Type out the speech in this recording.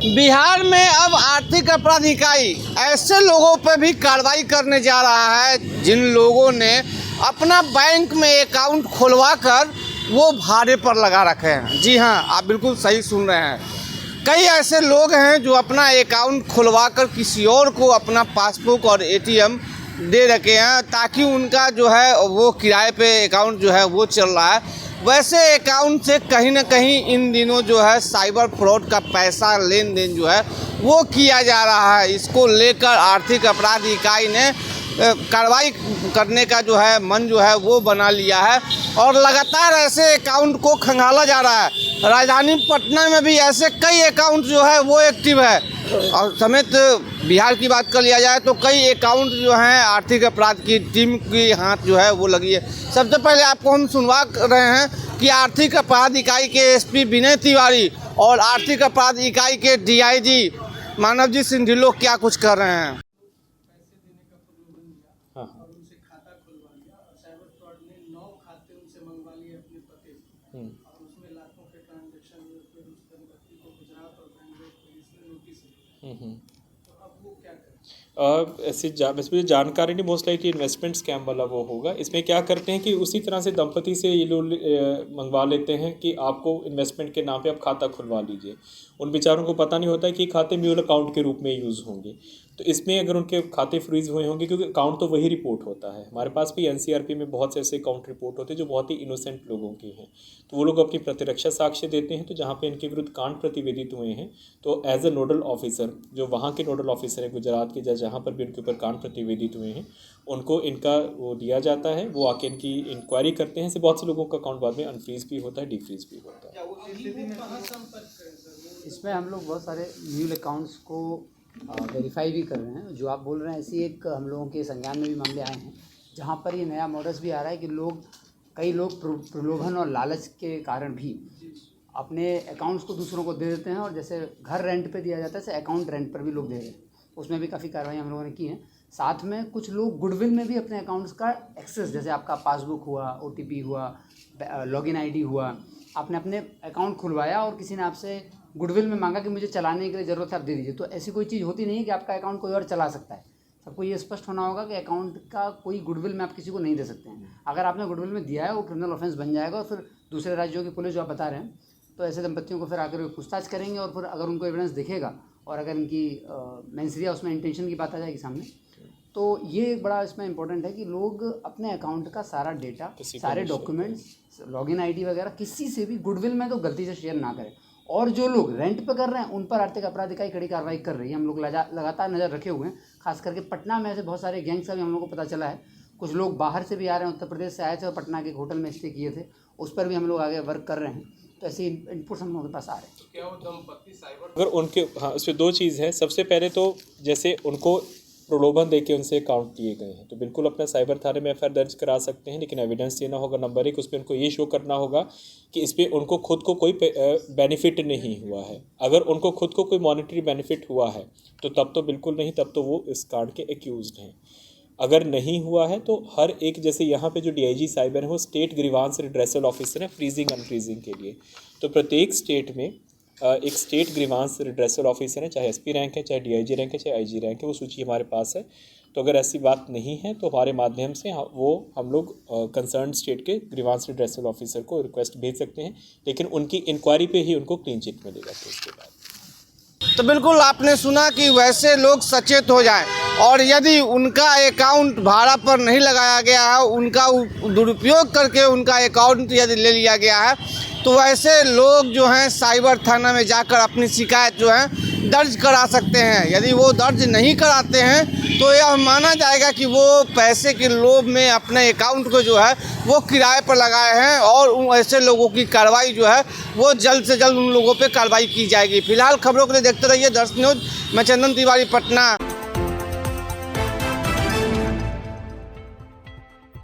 बिहार में अब आर्थिक अपराध इकाई ऐसे लोगों पर भी कार्रवाई करने जा रहा है जिन लोगों ने अपना बैंक में अकाउंट खुलवाकर वो भाड़े पर लगा रखे हैं। जी हाँ, आप बिल्कुल सही सुन रहे हैं। कई ऐसे लोग हैं जो अपना अकाउंट खुलवाकर किसी और को अपना पासबुक और एटीएम दे रखे हैं ताकि उनका जो है वो किराए पे अकाउंट जो है वो चल रहा है। वैसे अकाउंट से कहीं ना कहीं इन दिनों जो है साइबर फ्रॉड का पैसा लेन देन जो है वो किया जा रहा है। इसको लेकर आर्थिक अपराध इकाई ने कार्रवाई करने का जो है मन जो है वो बना लिया है और लगातार ऐसे अकाउंट को खंगाला जा रहा है। राजधानी पटना में भी ऐसे कई अकाउंट जो है वो एक्टिव है और समेत बिहार की बात कर लिया जाए तो कई अकाउंट जो हैं आर्थिक अपराध की टीम की हाथ जो है वो लगी है। सबसे पहले आपको हम सुनवा रहे हैं कि आर्थिक अपराध इकाई के एसपी विनय तिवारी और आर्थिक अपराध इकाई के डीआईजी मानवजीत सिंह ढिल्लों क्या कुछ कर रहे हैं। इसमें जानकारी नहीं, मोस्ट लाइकली इन्वेस्टमेंट स्कैम वाला वो होगा। इसमें क्या करते हैं कि उसी तरह से दंपति से ये लोग मंगवा लेते हैं कि आपको इन्वेस्टमेंट के नाम पे आप खाता खुलवा लीजिए। उन बेचारों को पता नहीं होता है कि खाते म्यूल अकाउंट के रूप में यूज़ होंगे। तो इसमें अगर उनके खाते फ्रीज हुए होंगे, क्योंकि अकाउंट तो वही रिपोर्ट होता है। हमारे पास भी एनसीआरपी में बहुत से ऐसे अकाउंट रिपोर्ट होते हैं जो बहुत ही इनोसेंट लोगों के हैं, तो वो लोग अपनी प्रतिरक्षा साक्ष्य देते हैं। तो जहाँ पे इनके विरुद्ध कांड प्रतिवेदित हुए हैं तो एज ए नोडल ऑफिसर, जो वहाँ के नोडल ऑफिसर है गुजरात के, जहाँ पर भी उनके ऊपर कांड प्रतिवेदित हुए हैं, उनको इनका वो दिया जाता है। वो आके इनकी इंक्वायरी करते हैं। इससे बहुत से लोगों का अकाउंट बाद में अनफ्रीज भी होता है, डीफ्रीज भी होता है। इसमें हम लोग बहुत सारे म्यूल अकाउंट्स को वेरीफाई भी कर रहे हैं। जो आप बोल रहे हैं, ऐसी एक हम लोगों के संज्ञान में भी मामले आए हैं जहां पर ये नया मॉडल्स भी आ रहा है कि कई लोग प्रलोभन और लालच के कारण भी अपने अकाउंट्स को दूसरों को दे देते हैं और जैसे घर रेंट पे दिया जाता है, ऐसे अकाउंट रेंट पर भी लोग दे रहे हैं। उसमें भी काफ़ी कार्रवाई हम लोगों ने की है। साथ में कुछ लोग गुडविल में भी अपने अकाउंट्स का एक्सेस, जैसे आपका पासबुक हुआ, OTP हुआ, लॉगिन ID हुआ, आपने अपने अकाउंट खुलवाया और किसी ने आपसे गुडविल में मांगा कि मुझे चलाने के लिए ज़रूरत है, आप दे दीजिए। तो ऐसी कोई चीज़ होती नहीं है कि आपका अकाउंट कोई और चला सकता है। सबको ये स्पष्ट होना होगा कि अकाउंट का कोई गुडविल में आप किसी को नहीं दे सकते हैं। अगर आपने गुडविल में दिया है वो क्रिमिनल ऑफेंस बन जाएगा और फिर दूसरे राज्यों की पुलिस जो आप बता रहे हैं तो ऐसे दंपतियों को फिर आकर पूछताछ करेंगे और फिर अगर उनको एविडेंस दिखेगा और अगर इनकी मेंसरिया उसमें इंटेंशन की बात आ जाएगी सामने, तो ये एक बड़ा इसमें इंपॉर्टेंट है कि लोग अपने अकाउंट का सारा डेटा, सारे डॉक्यूमेंट्स, लॉगिन ID वगैरह किसी से भी गुडविल में तो गलती से शेयर ना करें। और जो लोग रेंट पे कर रहे हैं उन पर आर्थिक अपराध इकाई कड़ी कार्रवाई कर रही है। हम लोग लगातार नज़र रखे हुए हैं। खास करके पटना में ऐसे बहुत सारे गैंग्स का भी हम लोग को पता चला है। कुछ लोग बाहर से भी आ रहे हैं, उत्तर प्रदेश से आए थे और पटना के होटल में स्टे किए थे। उस पर भी हम लोग आगे वर्क कर रहे हैं। तो ऐसे इनपुट्स हम लोगों के पास आ रहे हैं। तो क्या वो दंपत्ति साइबर अगर उनके, हाँ, उसमें दो चीज़ है। सबसे पहले तो जैसे उनको प्रलोभन देके उनसे अकाउंट लिए गए हैं तो बिल्कुल अपना साइबर थाने में FIR दर्ज करा सकते हैं, लेकिन एविडेंस देना होगा। नंबर 1, उस पर उनको ये शो करना होगा कि इस पर उनको खुद को कोई बेनिफिट नहीं हुआ है। अगर उनको खुद को कोई मॉनेटरी बेनिफिट हुआ है तो तब तो बिल्कुल नहीं, तब तो वो इस कांड के एक्यूज्ड हैं। अगर नहीं हुआ है तो हर एक, जैसे यहाँ पे जो DIG साइबर है वो स्टेट ग्रीवांस रिड्रेसल ऑफिसर है फ्रीजिंग अनफ्रीजिंग के लिए। तो प्रत्येक स्टेट में एक स्टेट ग्रीवांस रिड्रेसल ऑफिसर है, चाहे SP रैंक है, चाहे DIG रैंक है, चाहे IG रैंक है। वो सूची हमारे पास है। तो अगर ऐसी बात नहीं है तो हमारे माध्यम से हम लोग कंसर्न स्टेट के ग्रीवांस रिड्रेसल ऑफिसर को रिक्वेस्ट भेज सकते हैं, लेकिन उनकी इंक्वायरी पे ही उनको क्लीन चिट मिलेगा। तो उसके बाद तो बिल्कुल आपने सुना कि वैसे लोग सचेत हो जाएं और यदि उनका अकाउंट भाड़ा पर नहीं लगाया गया है, उनका दुरुपयोग करके उनका अकाउंट यदि ले लिया गया है तो वैसे लोग जो हैं साइबर थाना में जाकर अपनी शिकायत जो है दर्ज करा सकते हैं। यदि वो दर्ज नहीं कराते हैं तो यह माना जाएगा कि वो पैसे के लोभ में अपने अकाउंट को जो है वो किराए पर लगाए हैं और ऐसे लोगों की कार्रवाई जो है वो जल्द से जल्द उन लोगों पे कार्रवाई की जाएगी। फिलहाल खबरों के लिए देखते रहिए दर्श न्यूज़। मैं चंदन तिवारी, पटना।